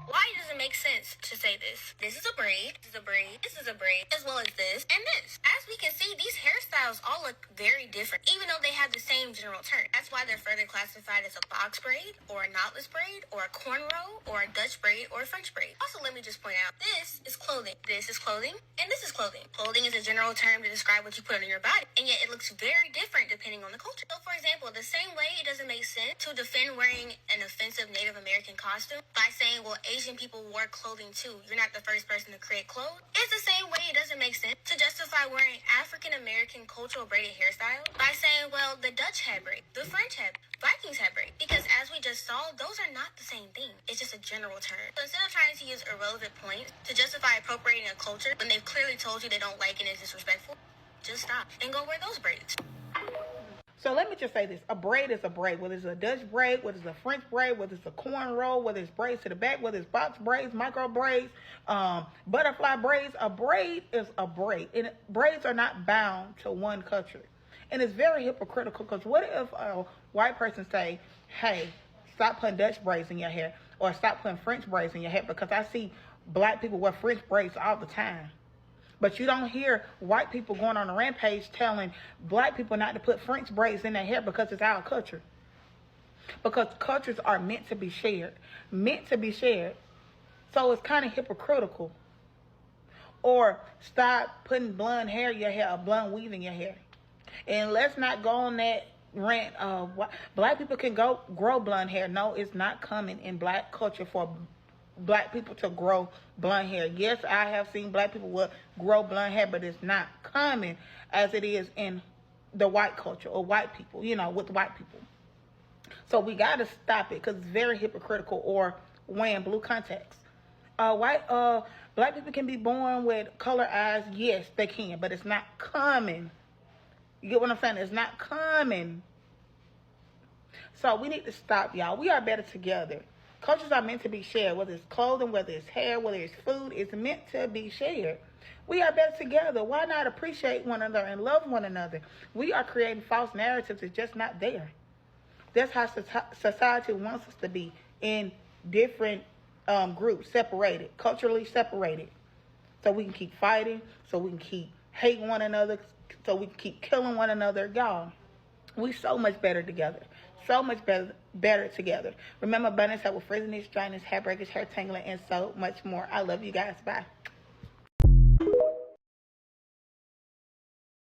Why does it make sense to say this? This is a braid, this is a braid, this is a braid, as well as this and this. As we can see, these hairstyles all look very different, even though they have the same general term. That's why they're further classified as a box braid, or a knotless braid, or a cornrow, or a Dutch braid, or a French braid. Also, let me just point out, this is clothing, this is clothing, and this is clothing. Clothing is a general term to describe what you put on your body, and yet it looks very different depending on the culture. So, for example, the same way it doesn't make sense to defend wearing an offensive Native American costume by saying, well, Asian people wore clothing too. You're not the first person to create clothes. It's the same way it doesn't make sense to justify wearing African American cultural braided hairstyle by saying, well, the Dutch had braid, the French had, Vikings had braid. Because as we just saw, those are not the same thing. It's just a general term. So instead of trying to use irrelevant points to justify appropriating a culture when they've clearly told you they don't like it and it's disrespectful, just stop and go wear those braids. So let me just say this. A braid is a braid. Whether it's a Dutch braid, whether it's a French braid, whether it's a cornrow, whether it's braids to the back, whether it's box braids, micro braids, butterfly braids, a braid is a braid. And braids are not bound to one country. And it's very hypocritical because what if a white person say, hey, stop putting Dutch braids in your hair or stop putting French braids in your hair, because I see black people wear French braids all the time. But you don't hear white people going on a rampage telling black people not to put French braids in their hair because it's our culture. Because cultures are meant to be shared. Meant to be shared. So it's kind of hypocritical. Or stop putting blonde hair in your hair or blonde weave in your hair. And let's not go on that rant of black people can go grow blonde hair. No, it's not common in black culture for black people to grow blonde hair. Yes, I have seen black people will grow blonde hair, but it's not common as it is in the white culture or white people, you know, with white people. So we got to stop it because it's very hypocritical. Or wearing blue contacts. Black people can be born with color eyes. Yes, they can, but it's not common. You get what I'm saying? It's not common. So we need to stop, y'all. We are better together. Cultures are meant to be shared, whether it's clothing, whether it's hair, whether it's food. It's meant to be shared. We are better together. Why not appreciate one another and love one another? We are creating false narratives. It's just not there. That's how society wants us to be, in different groups, separated, culturally separated. So we can keep fighting, so we can keep hating one another, so we can keep killing one another. Y'all, we so much better together. So much better together. Remember, abundance, help with frizziness, dryness, hair breakage, hair tangling, and so much more. I love you guys. Bye.